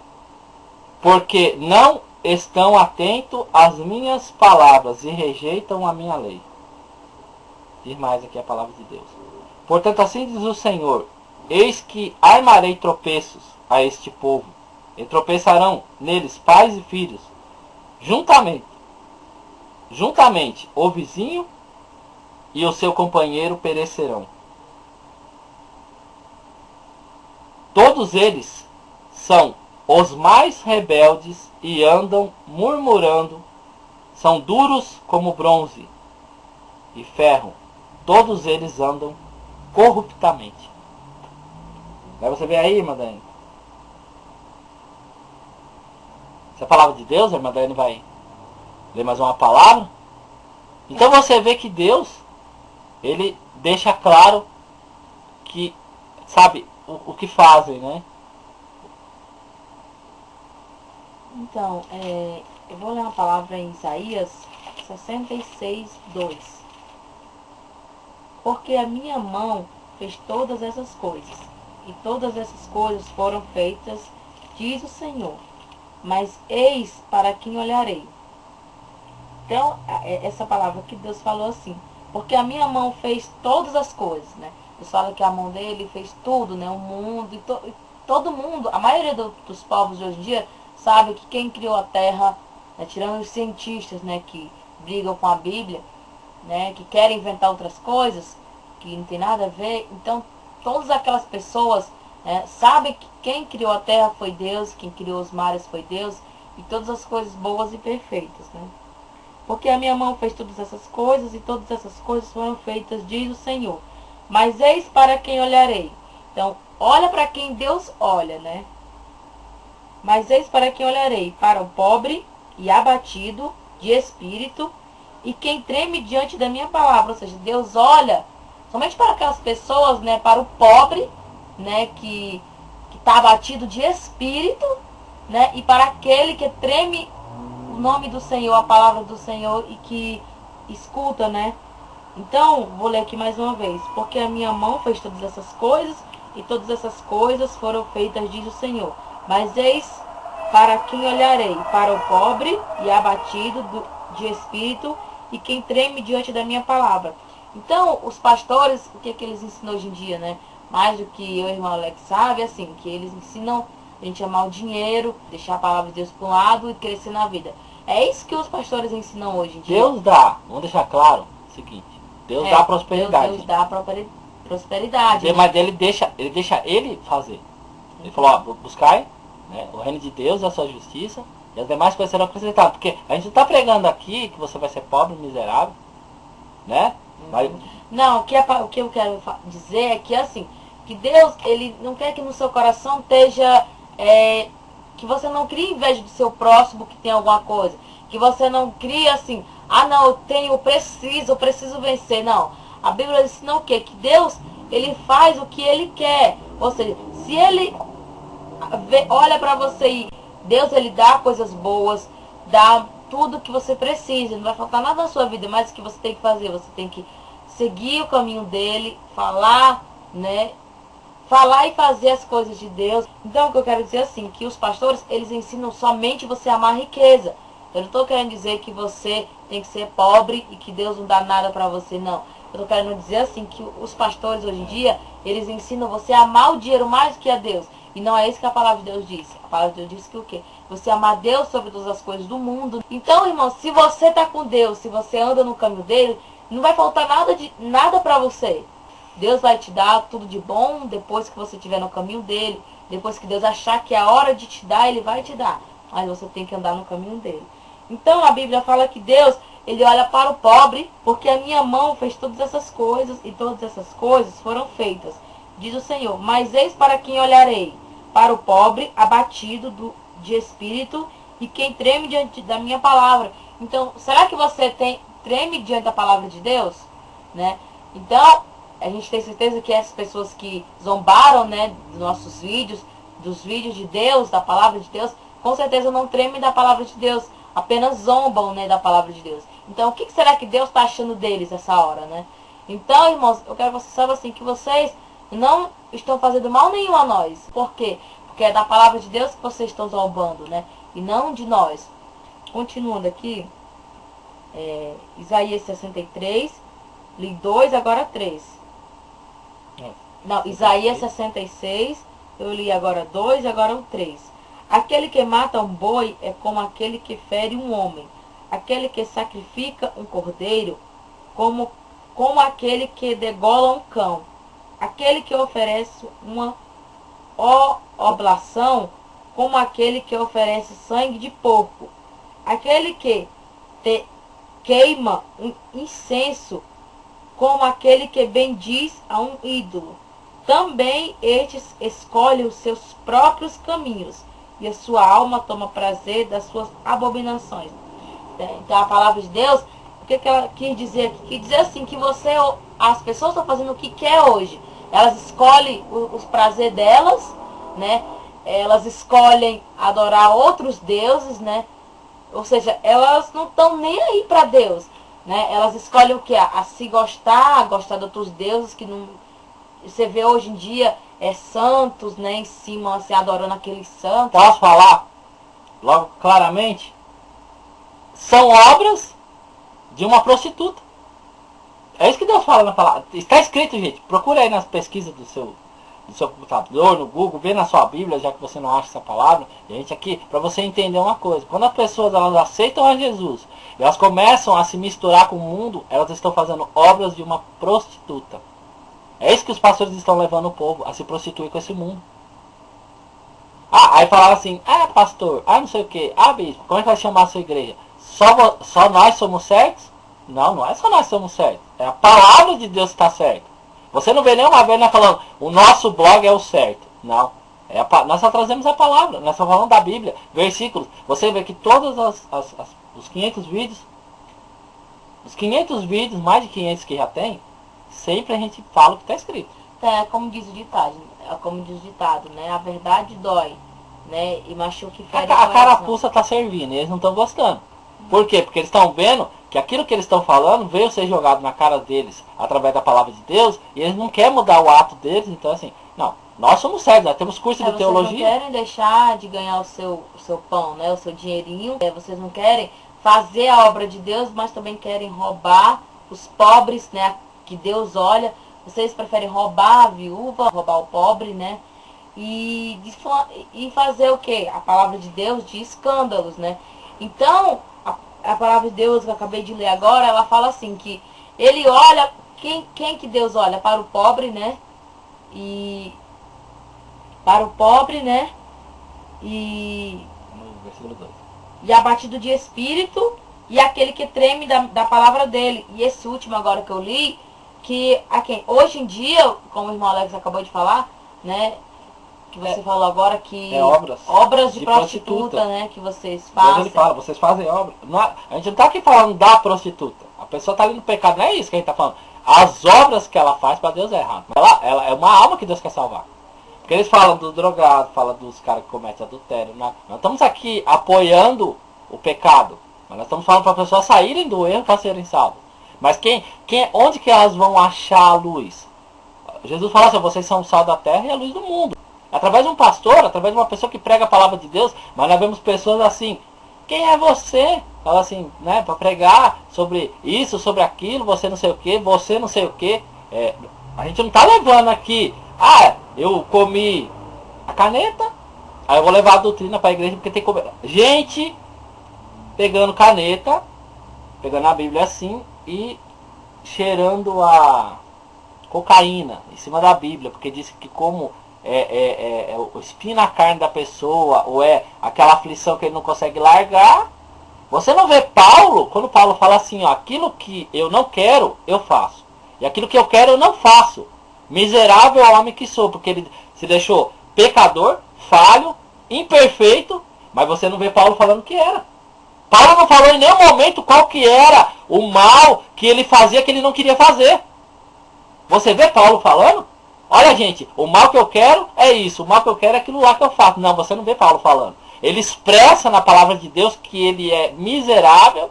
não estão atentos às minhas palavras e rejeitam a minha lei. Diz mais aqui a palavra de Deus. Portanto, assim diz o Senhor, eis que armarei tropeços a este povo, e tropeçarão neles pais e filhos, juntamente o vizinho e o seu companheiro perecerão. Todos eles são os mais rebeldes e andam murmurando, são duros como bronze e ferro. Todos eles andam corruptamente. Vai você ver aí, irmã Dani? Essa é a palavra de Deus, a irmã Dani vai ler mais uma palavra. Então você vê que Deus, ele deixa claro que, sabe, o que fazem, né? Então, eu vou ler uma palavra em Isaías 66, 2. Porque a minha mão fez todas essas coisas, e todas essas coisas foram feitas, diz o Senhor. Mas eis para quem olharei. Então, essa palavra que Deus falou assim, porque a minha mão fez todas as coisas, né? Deus fala que a mão dele fez tudo, né? O mundo, e todo mundo, a maioria dos povos de hoje em dia, sabe que quem criou a Terra, né, tirando os cientistas, né, que brigam com a Bíblia, né, que querem inventar outras coisas, que não tem nada a ver. Então, todas aquelas pessoas sabem que quem criou a Terra foi Deus, quem criou os mares foi Deus, e todas as coisas boas e perfeitas, né? Porque a minha mão fez todas essas coisas, e todas essas coisas foram feitas, diz o Senhor. Mas eis para quem olharei. Então, olha para quem Deus olha, né? Mas eis para quem olharei, para o pobre e abatido de espírito, e quem treme diante da minha palavra. Ou seja, Deus olha somente para aquelas pessoas, né, para o pobre, né, que está abatido de espírito, né, e para aquele que treme o nome do Senhor, a palavra do Senhor, e que escuta, né. Então, vou ler aqui mais uma vez. Porque a minha mão fez todas essas coisas, e todas essas coisas foram feitas, diz o Senhor. Mas eis para quem olharei, para o pobre e abatido de espírito, e quem treme diante da minha palavra. Então, os pastores, o que eles ensinam hoje em dia, né? Mais do que eu e o irmão Alex sabe, assim, que eles ensinam a gente amar o dinheiro, deixar a palavra de Deus para um lado e crescer na vida. É isso que os pastores ensinam hoje em dia. Deus dá, vamos deixar claro o seguinte, Deus dá prosperidade. Deus dá prosperidade. Mas ele deixa ele fazer. Ele falou, ó, buscai, né, o reino de Deus e a sua justiça, e as demais coisas serão acrescentadas. Porque a gente não está pregando aqui que você vai ser pobre, miserável, né? Mas... Não, o que eu quero dizer é que assim, que Deus, ele não quer que no seu coração esteja, que você não crie inveja do seu próximo que tem alguma coisa. Que você não crie assim, não, eu preciso vencer. Não, a Bíblia ensina o quê? Que Deus, ele faz o que ele quer. Ou seja, se ele olha para você e Deus, ele dá coisas boas, dá tudo que você precisa, não vai faltar nada na sua vida, mas o que você tem que fazer? Você tem que seguir o caminho dele, falar, né? Falar e fazer as coisas de Deus. Então, o que eu quero dizer assim, que os pastores, eles ensinam somente você a amar a riqueza. Eu não estou querendo dizer que você tem que ser pobre e que Deus não dá nada para você, não. Eu estou querendo dizer assim, que os pastores hoje em dia, eles ensinam você a amar o dinheiro mais que a Deus. E não é isso que a palavra de Deus diz. A palavra de Deus diz que o quê? Você amar Deus sobre todas as coisas do mundo. Então, irmão, se você está com Deus, se você anda no caminho dele, não vai faltar nada para você. Deus vai te dar tudo de bom depois que você estiver no caminho dele. Depois que Deus achar que é a hora de te dar, ele vai te dar. Mas você tem que andar no caminho dele. Então, a Bíblia fala que Deus, ele olha para o pobre, porque a minha mão fez todas essas coisas, e todas essas coisas foram feitas, diz o Senhor. Mas eis para quem olharei, para o pobre, abatido de espírito, e quem treme diante da minha palavra. Então, será que você treme diante da palavra de Deus? Né? Então, a gente tem certeza que essas pessoas que zombaram, né, dos nossos vídeos, dos vídeos de Deus, da palavra de Deus, com certeza não tremem da palavra de Deus, apenas zombam, né, da palavra de Deus. Então, o que será que Deus está achando deles essa hora, né? Então, irmãos, eu quero que vocês saibam assim, que vocês não estão fazendo mal nenhum a nós. Por quê? Porque é da palavra de Deus que vocês estão zombando, né? E não de nós. Continuando aqui, Isaías 63, li 2, agora 3. Não, Isaías 66, eu li agora 2, agora o 3. Aquele que mata um boi é como aquele que fere um homem. Aquele que sacrifica um cordeiro, como aquele que degola um cão. Aquele que oferece uma oblação, como aquele que oferece sangue de porco. Aquele que queima um incenso, como aquele que bendiz a um ídolo. Também estes escolhem os seus próprios caminhos, e a sua alma toma prazer das suas abominações. Então, a palavra de Deus, o que ela quis dizer aqui? Quis dizer assim, que as pessoas estão fazendo o que quer hoje. Elas escolhem os prazeres delas, né? Elas escolhem adorar outros deuses, né? Ou seja, elas não estão nem aí para Deus, né? Elas escolhem o que? A se gostar de outros deuses que não... Você vê hoje em dia santos, né? Em cima, assim, adorando aqueles santos. Posso falar logo claramente? São obras de uma prostituta. É isso que Deus fala na palavra. Está escrito, gente. Procura aí nas pesquisas do seu computador, no Google, vê na sua Bíblia, já que você não acha essa palavra. Gente, aqui, para você entender uma coisa. Quando as pessoas elas aceitam a Jesus, elas começam a se misturar com o mundo, elas estão fazendo obras de uma prostituta. É isso que os pastores estão levando o povo, a se prostituir com esse mundo. Aí falaram assim, pastor, não sei o que, bispo, como é que vai chamar a sua igreja? Só nós somos certos? Não é só nós somos certos. É a palavra de Deus que está certa. Você não vê nenhuma vez nós falando, o nosso blog é o certo. Não. Nós só trazemos a palavra, nós só falamos da Bíblia, versículos. Você vê que todos os 500 vídeos, mais de 500 que já tem, sempre a gente fala o que está escrito. Como diz o ditado, né? A verdade dói, né? E machuca e fere. A carapuça está servindo e eles não estão gostando. Por quê? Porque eles estão vendo que aquilo que eles estão falando veio ser jogado na cara deles através da palavra de Deus, e eles não querem mudar o ato deles. Então assim, não, Nós somos servos, nós temos curso de teologia. Vocês não querem deixar de ganhar o seu pão, né? O seu dinheirinho. Vocês não querem fazer a obra de Deus, mas também querem roubar os pobres, né? Que Deus olha. Vocês preferem roubar a viúva, roubar o pobre, né? E fazer o quê? A palavra de Deus de escândalos, né? Então, a palavra de Deus que eu acabei de ler agora, ela fala assim, que ele olha, quem que Deus olha? Para o pobre, né? E para o pobre, né? E Versículo 2. E abatido de espírito, e aquele que treme da palavra dele. E esse último agora que eu li, que hoje em dia, como o irmão Alex acabou de falar, né? Que você falou agora que obras de prostituta, né? Que vocês fazem. Ele fala, vocês fazem obras. A gente não está aqui falando da prostituta. A pessoa está ali no pecado, não é isso que a gente está falando. As obras que ela faz para Deus é errado. Ela é uma alma que Deus quer salvar. Porque eles falam do drogado, falam dos caras que cometem adultério. Nós estamos aqui apoiando o pecado. Mas nós estamos falando para as pessoas saírem do erro para serem salvas. Mas onde que elas vão achar a luz? Jesus fala assim, vocês são o sal da terra e a luz do mundo. Através de um pastor, através de uma pessoa que prega a palavra de Deus, mas nós vemos pessoas assim, quem é você? Fala assim, né, para pregar sobre isso, sobre aquilo, você não sei o que, você não sei o que. A gente não está levando aqui, eu comi a caneta, aí eu vou levar a doutrina para a igreja porque tem que comer. Gente pegando caneta, pegando a Bíblia assim e cheirando a cocaína em cima da Bíblia, porque disse que como o espinho na carne da pessoa, ou é aquela aflição que ele não consegue largar. Você não vê Paulo, quando Paulo fala assim, ó, aquilo que eu não quero, eu faço. E aquilo que eu quero, eu não faço. Miserável homem que sou, porque ele se deixou pecador, falho, imperfeito, mas você não vê Paulo falando que era. Paulo não falou em nenhum momento qual que era o mal que ele fazia que ele não queria fazer. Você vê Paulo falando? Olha, gente, o mal que eu quero é isso, o mal que eu quero é aquilo lá que eu faço. Não, você não vê Paulo falando. Ele expressa na palavra de Deus que ele é miserável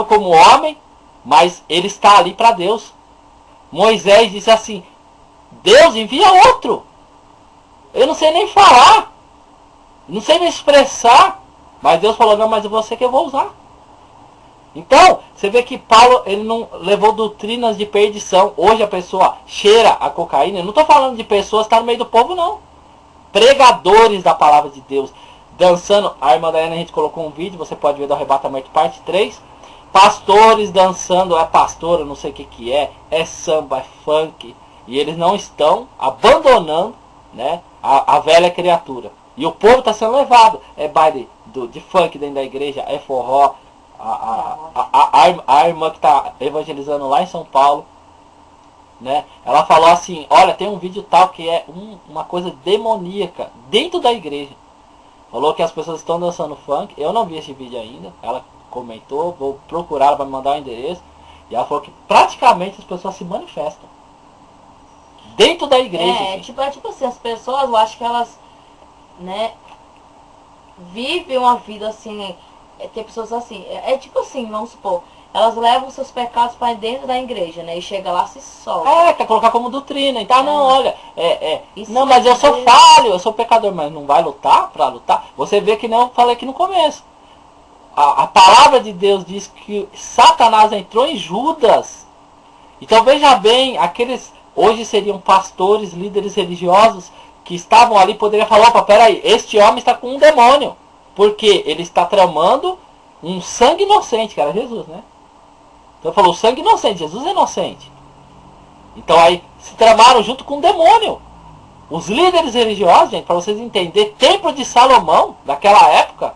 como homem, mas ele está ali para Deus. Moisés disse assim, Deus envia outro. Eu não sei nem falar, não sei me expressar, mas Deus falou, não, mas é você que eu vou usar. Então, você vê que Paulo, ele não levou doutrinas de perdição. Hoje a pessoa cheira a cocaína. Eu não estou falando de pessoas que estão no meio do povo, não. Pregadores da palavra de Deus. Dançando. A irmã Daiane, a gente colocou um vídeo, você pode ver do arrebatamento parte 3. Pastores dançando, é pastora, não sei o que é. É samba, é funk. E eles não estão abandonando, né, a velha criatura. E o povo está sendo levado. É baile de funk dentro da igreja, é forró. A irmã que está evangelizando lá em São Paulo, né, ela falou assim, olha, tem um vídeo tal que é uma coisa demoníaca dentro da igreja. Falou que as pessoas estão dançando funk. Eu não vi esse vídeo ainda. Ela comentou, vou procurar, ela vai me mandar o endereço. E ela falou que praticamente as pessoas se manifestam dentro da igreja. É tipo assim, as pessoas, eu acho que elas, né, vivem uma vida assim. Tem pessoas assim, tipo assim, vamos supor, elas levam seus pecados para dentro da igreja, né? E chega lá, se solta. Quer colocar como doutrina. Então, não, olha, não, mas eu sou falho, eu sou pecador, mas não vai lutar para lutar? Você vê que não, eu falei aqui no começo. A palavra de Deus diz que Satanás entrou em Judas. Então, veja bem, aqueles, hoje seriam pastores, líderes religiosos, que estavam ali, poderiam falar, opa, peraí, este homem está com um demônio. Porque ele está tramando um sangue inocente, que era Jesus, né? Então ele falou, sangue inocente, Jesus é inocente. Então aí se tramaram junto com o demônio. Os líderes religiosos, gente, para vocês entenderem, templo de Salomão, daquela época,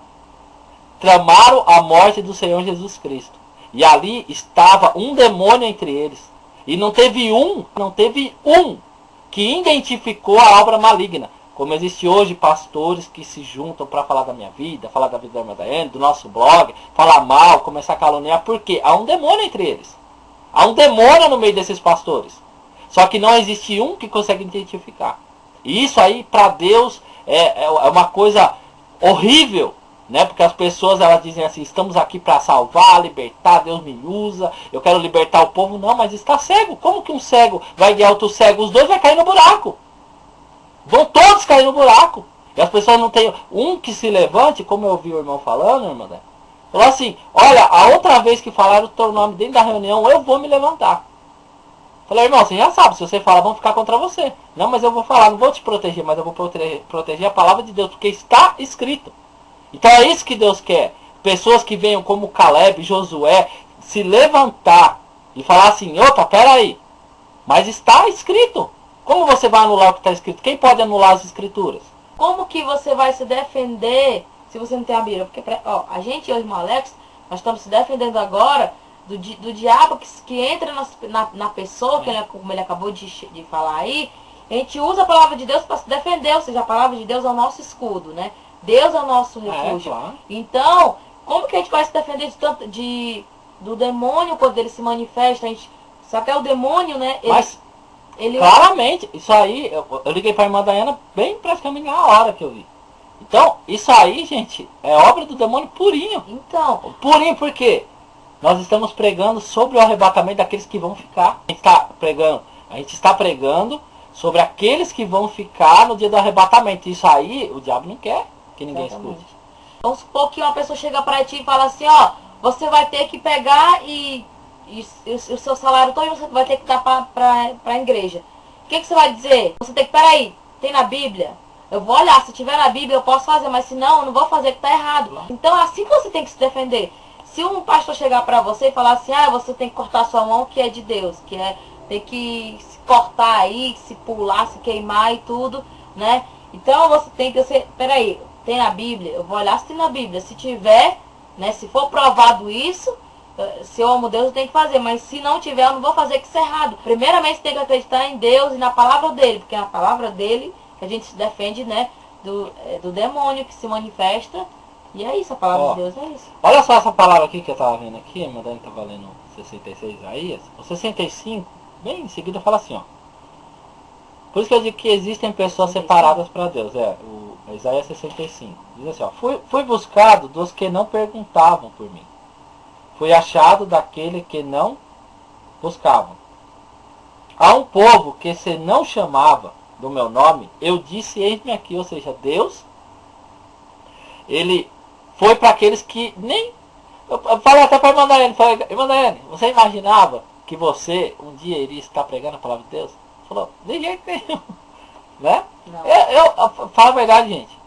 tramaram a morte do Senhor Jesus Cristo. E ali estava um demônio entre eles. E não teve um que identificou a obra maligna. Como existe hoje pastores que se juntam para falar da minha vida, falar da vida da irmã Daiane, do nosso blog, falar mal, começar a caluniar. Por quê? Há um demônio entre eles. Há um demônio no meio desses pastores. Só que não existe um que consegue identificar. E isso aí, para Deus, é uma coisa horrível. né? Porque as pessoas, elas dizem assim, estamos aqui para salvar, libertar, Deus me usa, eu quero libertar o povo. Não, mas está cego. Como que um cego vai guiar outro cego? Os dois vão cair no buraco. Vão todos cair no buraco. E as pessoas não têm um que se levante, como eu ouvi o irmão falando, irmã, falou assim, olha, a outra vez que falaram o teu nome dentro da reunião, eu vou me levantar. Falei, irmão, você já sabe, se você falar, vão ficar contra você. Não, mas eu vou falar, não vou te proteger, mas eu vou proteger a palavra de Deus, porque está escrito. Então é isso que Deus quer. Pessoas que venham como Caleb, Josué, se levantar e falar assim, opa, peraí, mas está escrito. Como você vai anular o que está escrito? Quem pode anular as escrituras? Como que você vai se defender se você não tem a Bíblia? Porque, ó, a gente, eu e o irmão Alex, nós estamos se defendendo agora do diabo que entra na pessoa, como ele acabou de falar aí. A gente usa a palavra de Deus para se defender, ou seja, a palavra de Deus é o nosso escudo, né? Deus é o nosso refúgio. Claro. Então, como que a gente vai se defender do demônio quando ele se manifesta? Só que é o demônio, né? Claramente, isso aí, eu liguei para a irmã Daiana bem praticamente na hora que eu vi. Então, isso aí, gente, é obra do demônio purinho. Então, purinho por quê? Nós estamos pregando sobre o arrebatamento daqueles que vão ficar. A gente está pregando sobre aqueles que vão ficar no dia do arrebatamento. Isso aí, o diabo não quer que ninguém escute. Vamos supor que uma pessoa chega para ti e fala assim, ó, você vai ter que pegar e o seu salário todo você vai ter que dar para a igreja. O que você vai dizer? Você tem que, peraí, tem na Bíblia? Eu vou olhar, se tiver na Bíblia eu posso fazer, mas se não, eu não vou fazer, que tá errado. Então é assim que você tem que se defender. Se um pastor chegar para você e falar assim, você tem que cortar sua mão, que é de Deus, tem que se cortar aí, se pular, se queimar e tudo, né? Então você tem que ser, peraí, tem na Bíblia? Eu vou olhar se tem na Bíblia. Se tiver, né, se for provado isso, se eu amo Deus, eu tenho que fazer. Mas se não tiver, eu não vou fazer, que isso é errado. Primeiramente, você tem que acreditar em Deus e na palavra dele. Porque é na palavra dele que a gente se defende, né, do demônio que se manifesta. E é isso, a palavra de Deus é isso. Olha só essa palavra aqui que eu estava vendo aqui. A Madalena estava lendo 66 Isaías. O 65, bem em seguida, fala assim, ó. Por isso que eu digo que existem pessoas separadas para Deus. O Isaías 65. Diz assim, ó. Fui buscado dos que não perguntavam por mim. Fui achado daquele que não buscavam. A um povo que se não chamava do meu nome, eu disse, eis-me aqui. Ou seja, Deus, ele foi para aqueles que nem... Eu falei até para a irmã Daiane, irmã Daiane, você imaginava que você um dia iria estar pregando a palavra de Deus? Falou, de jeito nenhum. Né? Eu falo a verdade, gente.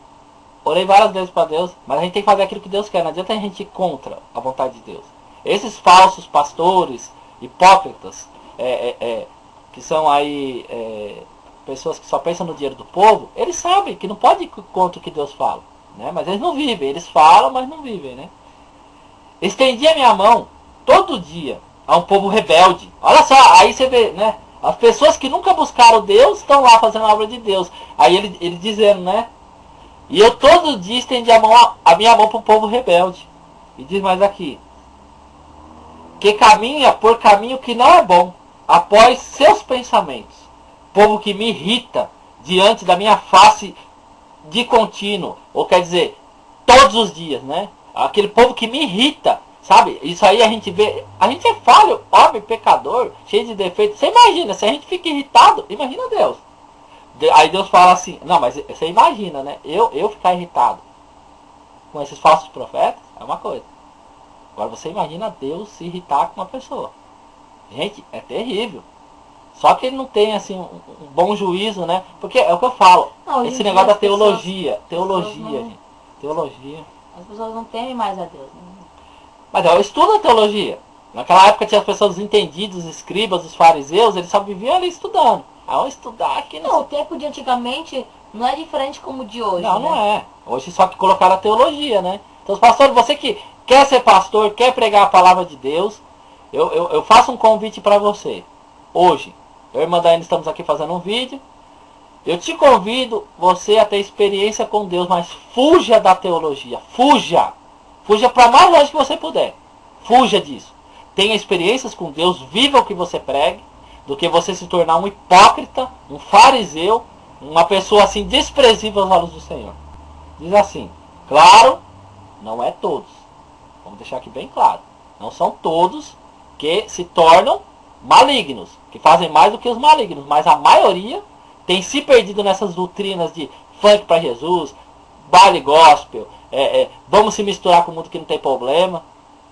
Orei várias vezes para Deus, mas a gente tem que fazer aquilo que Deus quer. Não adianta a gente ir contra a vontade de Deus. Esses falsos pastores, hipócritas, que são aí pessoas que só pensam no dinheiro do povo, eles sabem que não pode ir contra o que Deus fala. Né? Mas eles não vivem. Eles falam, mas não vivem. Né? Estendi a minha mão todo dia a um povo rebelde. Olha só, aí você vê, né? As pessoas que nunca buscaram Deus estão lá fazendo a obra de Deus. Aí ele dizendo, né? E eu todo dia estendi a minha mão para o povo rebelde. E diz mais aqui. Que caminha por caminho que não é bom, após seus pensamentos. Povo que me irrita diante da minha face de contínuo. Ou quer dizer, todos os dias, né? Aquele povo que me irrita. Sabe, isso aí a gente vê, a gente é falho, homem, pecador, cheio de defeitos. Você imagina, se a gente fica irritado, imagina Deus. Aí Deus fala assim, não, mas você imagina, né, eu ficar irritado com esses falsos profetas, é uma coisa. Agora você imagina Deus se irritar com uma pessoa. Gente, é terrível. Só que ele não tem, assim, um bom juízo, né, porque é o que eu falo, não, esse negócio da teologia, gente, teologia. As pessoas não temem mais a Deus, né? Mas eu estudo a teologia. Naquela época tinha as pessoas entendidas, os escribas, os fariseus, eles só viviam ali estudando. Ah, vamos estudar aqui. Não, o tempo de antigamente não é diferente como o de hoje. Não, né? Não é. Hoje só que colocaram a teologia, né? Então, pastores, você que quer ser pastor, quer pregar a palavra de Deus, eu faço um convite para você. Hoje, eu e a irmã Daiane estamos aqui fazendo um vídeo. Eu te convido você a ter experiência com Deus, mas fuja da teologia. Fuja! Fuja para mais longe que você puder. Fuja disso. Tenha experiências com Deus, viva o que você pregue, do que você se tornar um hipócrita, um fariseu, uma pessoa assim desprezível aos olhos do Senhor. Diz assim, claro, Não é todos. Vamos deixar aqui bem claro. Não são todos que se tornam malignos, que fazem mais do que os malignos, mas a maioria tem se perdido nessas doutrinas de funk para Jesus, baile gospel, vamos se misturar com o mundo que não tem problema.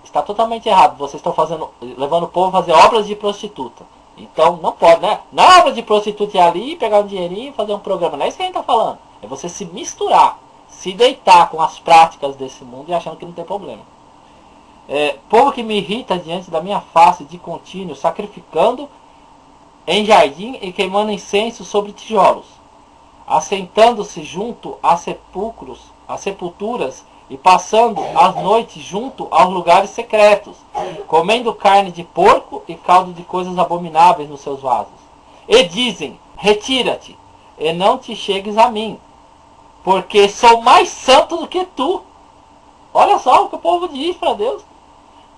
Está totalmente errado. Vocês estão levando o povo a fazer obras de prostituta. Então não pode, né? Não é obra de prostituta ir ali, pegar um dinheirinho e fazer um programa. Não é isso que a gente está falando. É você se misturar, se deitar com as práticas desse mundo e achando que não tem problema. Povo que me irrita diante da minha face de contínuo, sacrificando em jardim e queimando incenso sobre tijolos, assentando-se junto a sepulturas e passando as noites junto aos lugares secretos, comendo carne de porco e caldo de coisas abomináveis nos seus vasos. E dizem, retira-te, e não te chegues a mim, porque sou mais santo do que tu. Olha só o que o povo diz para Deus,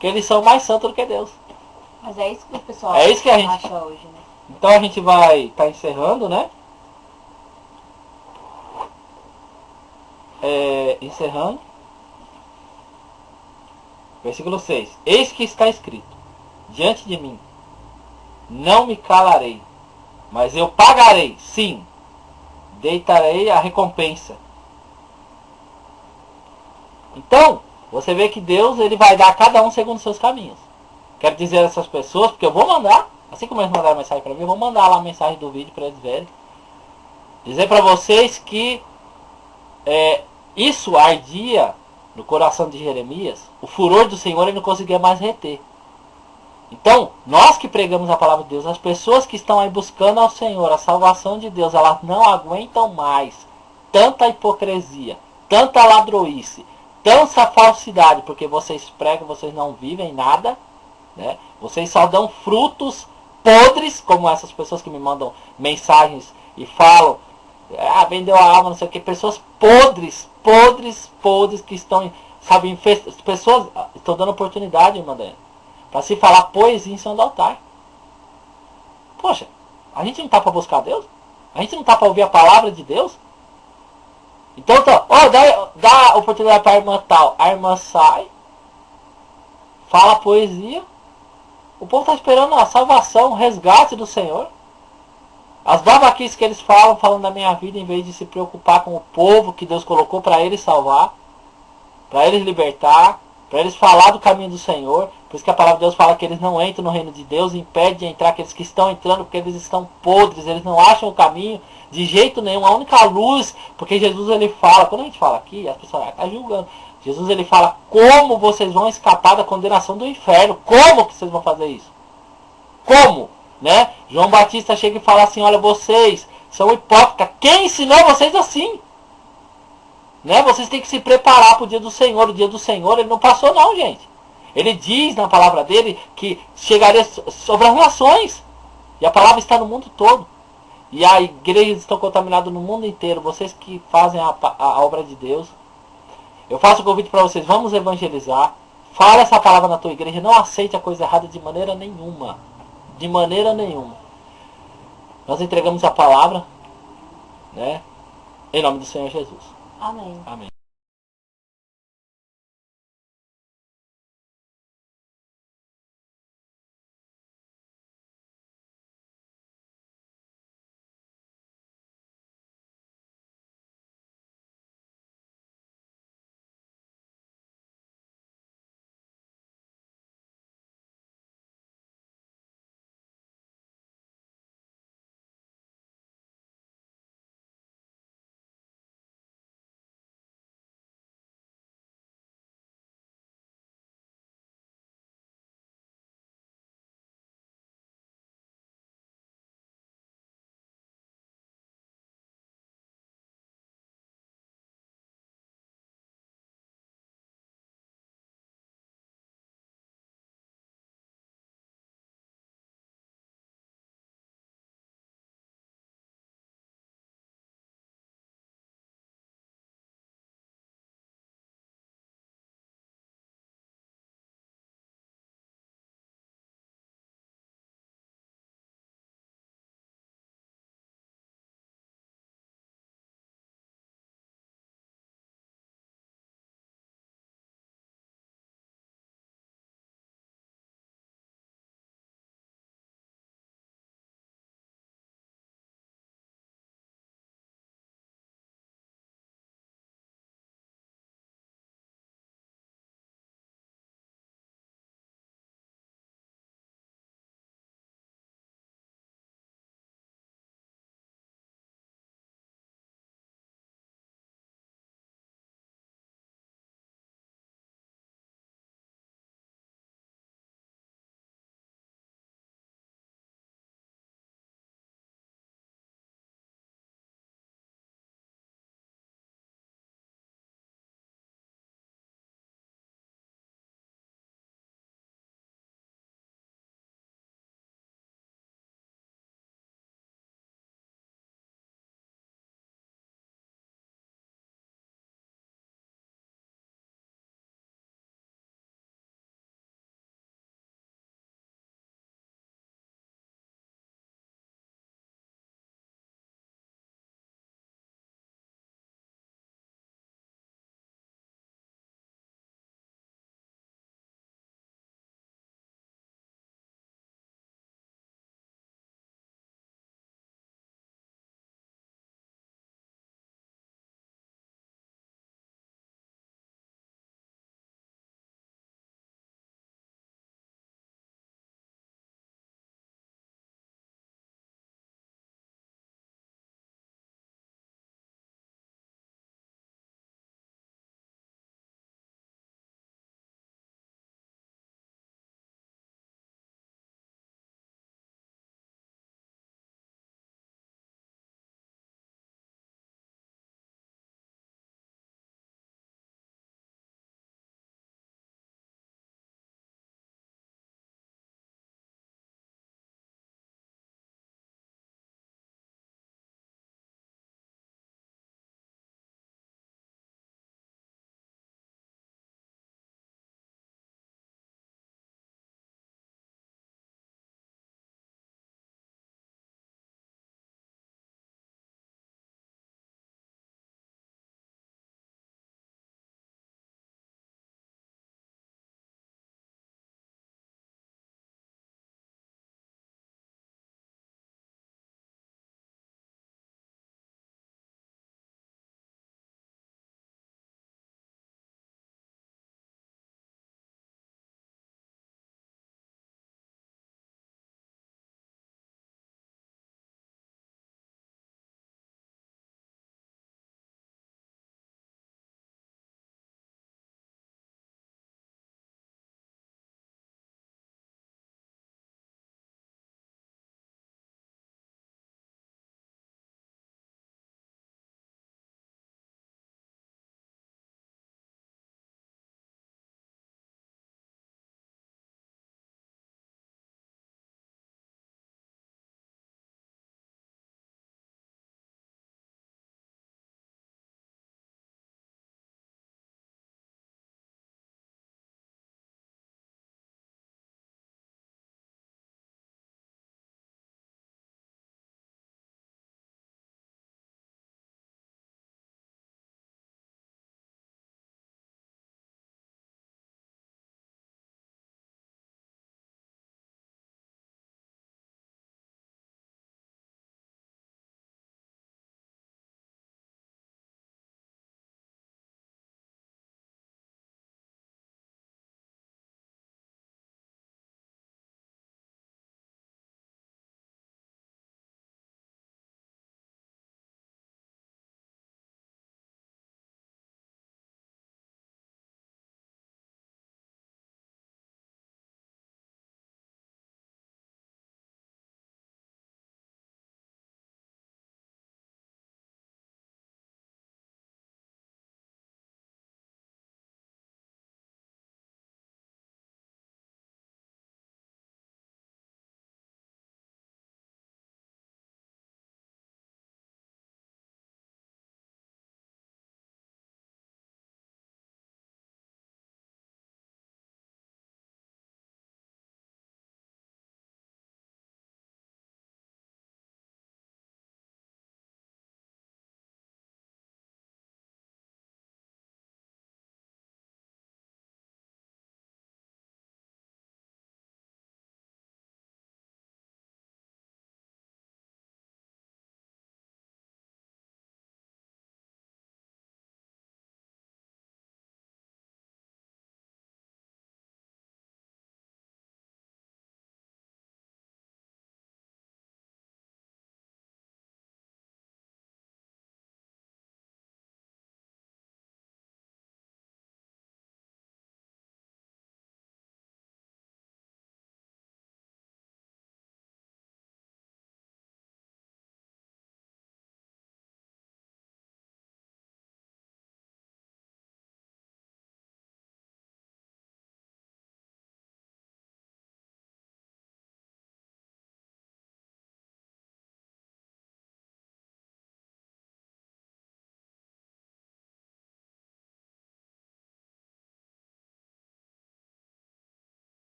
que eles são mais santos do que Deus. Mas é isso que o pessoal isso que a gente acha hoje, né? Então a gente vai estar encerrando, né? Encerrando. Versículo 6. Eis que está escrito, diante de mim, não me calarei, mas eu pagarei, sim, deitarei a recompensa. Então, você vê que Deus ele vai dar a cada um segundo os seus caminhos. Quero dizer a essas pessoas, porque eu vou mandar, assim como eles mandaram mensagem para mim, eu vou mandar lá a mensagem do vídeo para eles verem. Dizer para vocês que isso ardia no coração de Jeremias, o furor do Senhor ele não conseguia mais reter. Então, nós que pregamos a palavra de Deus, as pessoas que estão aí buscando ao Senhor, a salvação de Deus, elas não aguentam mais tanta hipocrisia, tanta ladroice, tanta falsidade, porque vocês pregam, vocês não vivem nada, né? Vocês só dão frutos podres, como essas pessoas que me mandam mensagens e falam, vendeu a alma, não sei o que, pessoas podres que estão, sabe, pessoas estão dando oportunidade, irmã Daniela, para se falar poesia em cima do altar. Poxa, a gente não está para buscar Deus? A gente não está para ouvir a palavra de Deus? Então, dá oportunidade para a irmã tal. A irmã sai, fala poesia. O povo está esperando a salvação, o resgate do Senhor. As babaquices que eles falam, falando da minha vida, em vez de se preocupar com o povo que Deus colocou para eles salvar, para eles libertar, para eles falar do caminho do Senhor. Por isso que a palavra de Deus fala que eles não entram no reino de Deus, impede de entrar aqueles que estão entrando, porque eles estão podres, eles não acham o caminho de jeito nenhum. A única luz, porque Jesus ele fala, quando a gente fala aqui, as pessoas estão julgando. Jesus ele fala como vocês vão escapar da condenação do inferno. Como que vocês vão fazer isso? Como? Né? João Batista chega e fala assim, olha, vocês são hipócritas. Quem ensinou vocês assim? Né? Vocês têm que se preparar para o dia do Senhor. O dia do Senhor ele não passou não, gente. Ele diz na palavra dele que chegaria sobre as nações. E a palavra está no mundo todo. E as igrejas estão contaminadas no mundo inteiro. Vocês que fazem a obra de Deus. Eu faço o convite para vocês. Vamos evangelizar. Fala essa palavra na tua igreja. Não aceite a coisa errada de maneira nenhuma. De maneira nenhuma. Nós entregamos a palavra, né? Em nome do Senhor Jesus. Amém. Amém.